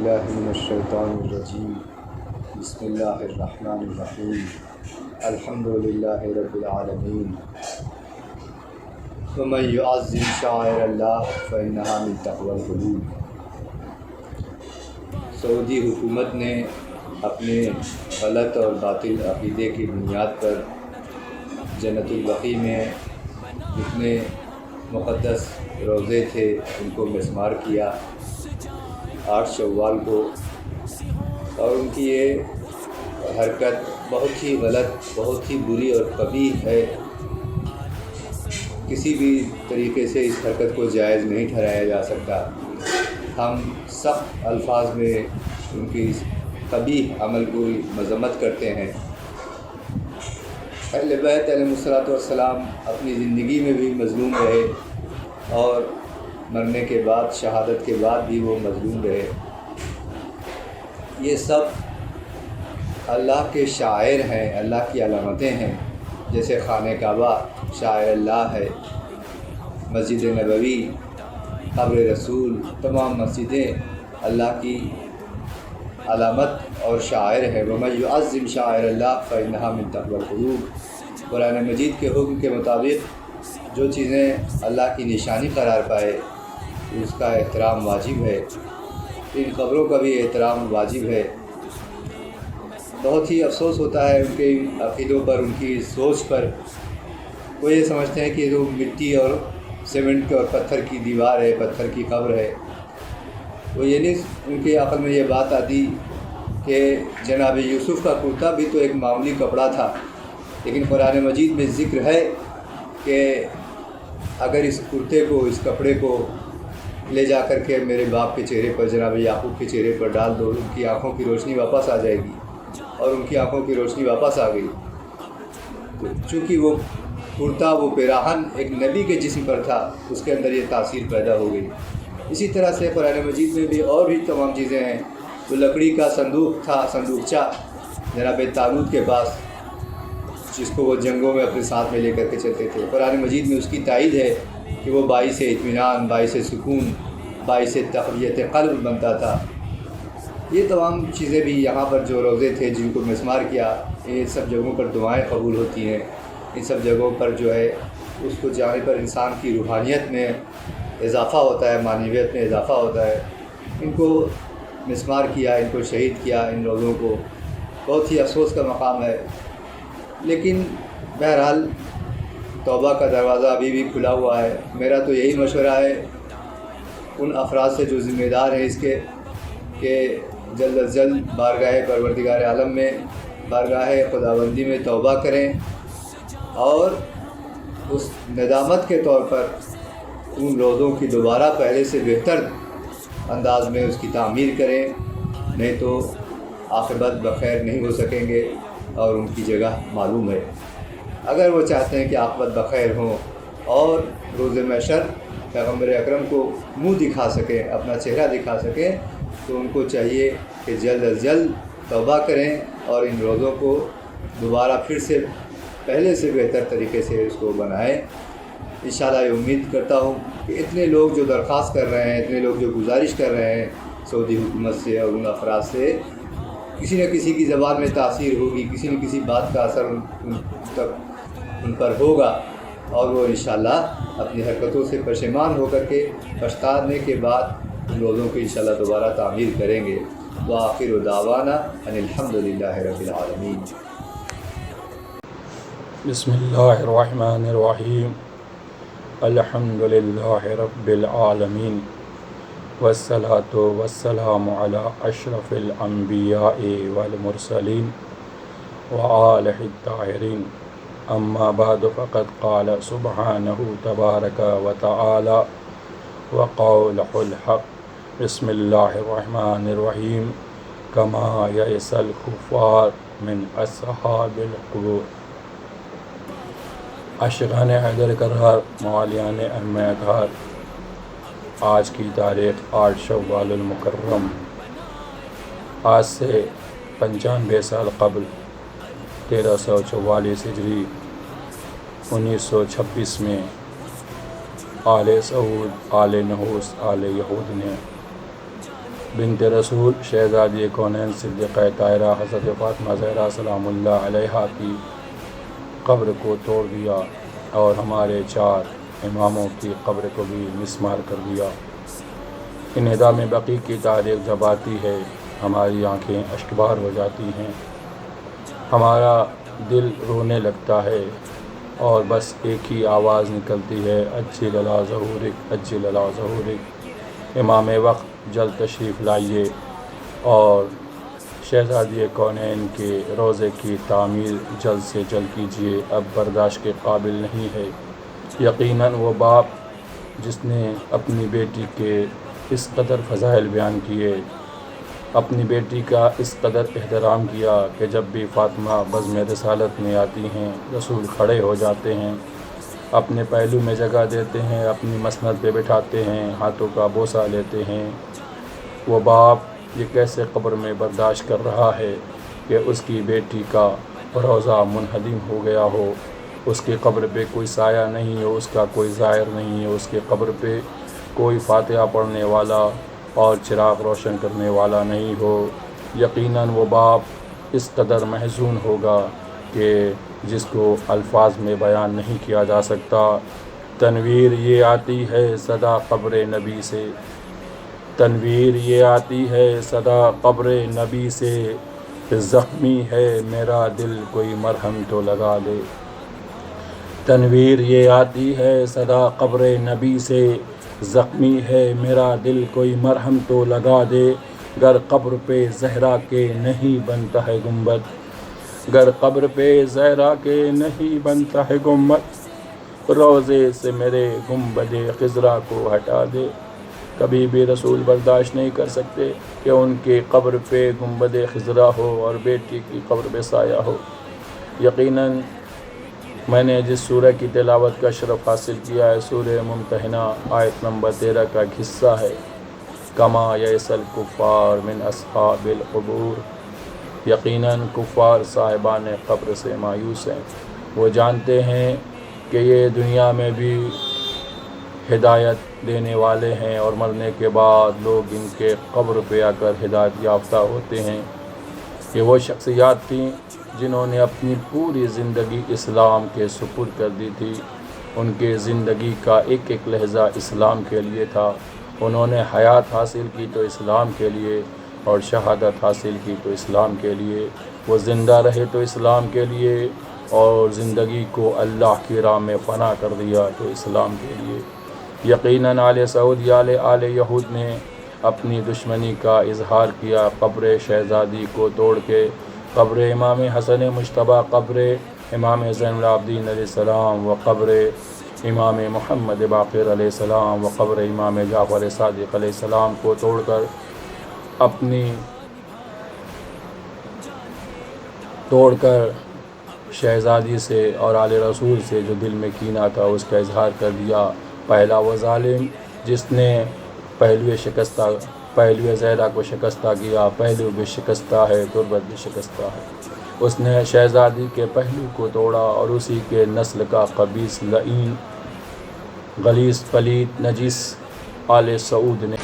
باللہ من الشیطان الرجیم بسم اللہ الرحمن الرحیم الحمد للہ رب العالمین ومن یعظم شعائر اللہ فإنہا من تقوی القلوب۔ سعودی حکومت نے اپنے غلط اور باطل عقیدے کی بنیاد پر جنت البقیع میں جتنے مقدس روضے تھے ان کو مسمار کیا 8 شوال کو، اور ان کی یہ حرکت بہت ہی غلط، بہت ہی بری اور قبیح ہے۔ کسی بھی طریقے سے اس حرکت کو جائز نہیں ٹھہرایا جا سکتا۔ ہم سخت الفاظ میں ان کی اس قبیح عمل کو مذمت کرتے ہیں۔ اہل بیت علیہ الصلوۃ والسلام اپنی زندگی میں بھی مظلوم رہے اور مرنے کے بعد، شہادت کے بعد بھی وہ مظلوم رہے۔ یہ سب اللہ کے شاعر ہیں، اللہ کی علامتیں ہیں، جیسے خانہ کعبہ شاعر اللہ ہے، مسجد نبوی، قبر رسول، تمام مسجدیں اللہ کی علامت اور شاعر ہے۔ وَمَن يُعَظِّمْ شَعَائِرَ اللَّهِ فَإِنَّهَا مِن تَقْوَى الْقُلُوبِ۔ قرآن مجید کے حکم کے مطابق جو چیزیں اللہ کی نشانی قرار پائے اس کا احترام واجب ہے۔ ان قبروں کا بھی احترام واجب ہے۔ بہت ہی افسوس ہوتا ہے ان کے عقیدوں پر، ان کی سوچ پر۔ وہ یہ سمجھتے ہیں کہ وہ مٹی اور سیمنٹ اور پتھر کی دیوار ہے، پتھر کی قبر ہے۔ وہ یہ نہیں ان کے عقل میں یہ بات آتی کہ جناب یوسف کا کرتا بھی تو ایک معمولی کپڑا تھا، لیکن قرآن مجید میں ذکر ہے کہ اگر اس کرتے کو، اس کپڑے کو لے جا کر کے میرے باپ کے چہرے پر، جناب یعقوب کے چہرے پر ڈال دو، ان کی آنکھوں کی روشنی واپس آ جائے گی، اور ان کی آنکھوں کی روشنی واپس آ گئی۔ تو چونکہ وہ کرتا، وہ پیراہن ایک نبی کے جسم پر تھا، اس کے اندر یہ تاثیر پیدا ہو گئی۔ اسی طرح سے قرآن مجید میں بھی اور بھی تمام چیزیں ہیں۔ تو لکڑی کا صندوق تھا، صندوقچہ جناب طالوت کے پاس، جس کو وہ جنگوں میں اپنے ساتھ میں لے کر کے چلتے تھے۔ قرآن مجید میں اس کی تائید ہے کہ وہ باعث اطمینان، باعث سکون، باعث تقویت قلب بنتا تھا۔ یہ تمام چیزیں بھی یہاں پر جو روضے تھے جن کو مسمار کیا، یہ سب جگہوں پر دعائیں قبول ہوتی ہیں۔ ان سب جگہوں پر جو ہے اس کو جانے پر انسان کی روحانیت میں اضافہ ہوتا ہے، معنویت میں اضافہ ہوتا ہے۔ ان کو مسمار کیا، ان کو شہید کیا، ان روضوں کو، بہت ہی افسوس کا مقام ہے۔ لیکن بہرحال توبہ کا دروازہ ابھی بھی کھلا ہوا ہے۔ میرا تو یہی مشورہ ہے ان افراد سے جو ذمہ دار ہیں اس کے، کہ جلد از جلد بارگاہ پروردگار عالم میں، بارگاہ خداوندی میں توبہ کریں، اور اس ندامت کے طور پر ان روضوں کی دوبارہ پہلے سے بہتر انداز میں اس کی تعمیر کریں، نہیں تو عاقبت بخیر نہیں ہو سکیں گے، اور ان کی جگہ معلوم ہے۔ اگر وہ چاہتے ہیں کہ عاقبت بخیر ہوں اور روز محشر پیغمبر اکرم کو منہ دکھا سکیں، اپنا چہرہ دکھا سکیں، تو ان کو چاہیے کہ جلد از جلد توبہ کریں اور ان روضوں کو دوبارہ پھر سے پہلے سے بہتر طریقے سے اس کو بنائیں۔ انشاءاللہ یہ امید کرتا ہوں کہ اتنے لوگ جو درخواست کر رہے ہیں، اتنے لوگ جو گزارش کر رہے ہیں سعودی حکومت سے اور ان افراد سے، کسی نہ کسی کی زبان میں تاثیر ہوگی، کسی نہ کسی بات کا اثر ان پر ہوگا، اور وہ انشاءاللہ اپنی حرکتوں سے پشیمان ہو کر کے پچھتانے کے بعد ان روضوں کو انشاءاللہ دوبارہ تعمیر کریں گے۔ وآخر دعوانا ان الحمد للہ رب العالمین۔ بسم اللہ الرحمن الرحیم۔ الحمد للہ رب العالمین، والصلاة والسلام علی اشرف الانبیاء والمرسلین وآلہ الطاہرین۔ اما بعد فقد قال سبحانہ تبارک وتعالی وقولہ الحق۔ بسم اللہ الرحمن الرحیم۔ کما یئس الکفار من اصحاب القبور۔ عاشقان حیدر کرار، موالیان اہم اطہار، آج کی تاریخ 8 شوال المکرم، آج سے 95 سال قبل 1344 ہجری 1926 میں آل سعود، آل نحوس، آل یہود نے بنت رسول شہزادی کونین صدیقہ طاہرہ حضرت فاطمہ زہرا سلام اللہ علیہا کی قبر کو توڑ دیا اور ہمارے 4 اماموں کی قبر کو بھی مسمار کر دیا۔ انہدام بقیع کی تاریخ جب آتی ہے ہماری آنکھیں اشکبار ہو جاتی ہیں، ہمارا دل رونے لگتا ہے اور بس ایک ہی آواز نکلتی ہے، عجل الی ظہورک، عجل الی ظہورک، امام وقت جلد تشریف لائیے اور شہزادی کونین کے روضے کی تعمیر جلد سے جلد کیجیے، اب برداشت کے قابل نہیں ہے۔ یقیناً وہ باپ جس نے اپنی بیٹی کے اس قدر فضائل بیان کیے، اپنی بیٹی کا اس قدر احترام کیا کہ جب بھی فاطمہ بزم رسالت میں آتی ہیں رسول کھڑے ہو جاتے ہیں، اپنے پہلو میں جگہ دیتے ہیں، اپنی مسند پہ بٹھاتے ہیں، ہاتھوں کا بوسہ لیتے ہیں۔ وہ باپ یہ کیسے قبر میں برداشت کر رہا ہے کہ اس کی بیٹی کا روضہ منہدم ہو گیا ہو، اس کی قبر پہ کوئی سایہ نہیں ہو، اس کا کوئی زائر نہیں ہو، اس کی قبر پہ کوئی فاتحہ پڑھنے والا اور چراغ روشن کرنے والا نہیں ہو۔ یقیناً وہ باپ اس قدر محزون ہوگا کہ جس کو الفاظ میں بیان نہیں کیا جا سکتا۔ تنویر یہ آتی ہے صدا قبر نبی سے، تنویر یہ آتی ہے صدا قبر نبی سے، زخمی ہے میرا دل کوئی مرہم تو لگا دے۔ تنویر یہ آتی ہے صدا قبر نبی سے، زخمی ہے میرا دل کوئی مرہم تو لگا دے، گر قبر پہ زہرا کے نہیں بنتا ہے گنبد، گر قبر پہ زہرا کے نہیں بنتا ہے گنبد، روضے سے میرے گنبد خضرا کو ہٹا دے۔ کبھی بھی رسول برداشت نہیں کر سکتے کہ ان کی قبر پہ گنبد خضرا ہو اور بیٹی کی قبر پہ سایہ ہو۔ یقیناً میں نے جس سورہ کی تلاوت کا شرف حاصل کیا ہے سورہ ممتحنہ آیت نمبر 13 کا ایک حصہ ہے، کما یئس الکفار من اصحاب القبور۔ یقیناً کفار صاحبان قبر سے مایوس ہیں، وہ جانتے ہیں کہ یہ دنیا میں بھی ہدایت دینے والے ہیں اور مرنے کے بعد لوگ ان کے قبر پہ آ کر ہدایت یافتہ ہوتے ہیں۔ یہ وہ شخصیات تھیں جنہوں نے اپنی پوری زندگی اسلام کے سپرد کر دی تھی، ان کے زندگی کا ایک ایک لحظہ اسلام کے لیے تھا۔ انہوں نے حیات حاصل کی تو اسلام کے لیے اور شہادت حاصل کی تو اسلام کے لیے، وہ زندہ رہے تو اسلام کے لیے اور زندگی کو اللہ کی راہ میں فنا کر دیا تو اسلام کے لیے۔ یقیناً آل سعود یا آل یہود نے اپنی دشمنی کا اظہار کیا قبر شہزادی کو توڑ کے، قبر امام حسن مجتبیٰ، قبر امام زین العابدین علیہ السلام و قبر امام محمد باقر علیہ السلام و قبر امام جعفر صادق علیہ السلام کو توڑ کر شہزادی سے اور آل رسول سے جو دل میں کینہ تھا اس کا اظہار کر دیا۔ پہلا وہ ظالم جس نے پہلو زہرا کو شکستہ کیا، پہلو بھی شکستہ ہے، تربت بھی شکستہ ہے، اس نے شہزادی کے پہلو کو توڑا اور اسی کے نسل کا خبیث لعین غلیظ پلید نجس آل سعود نے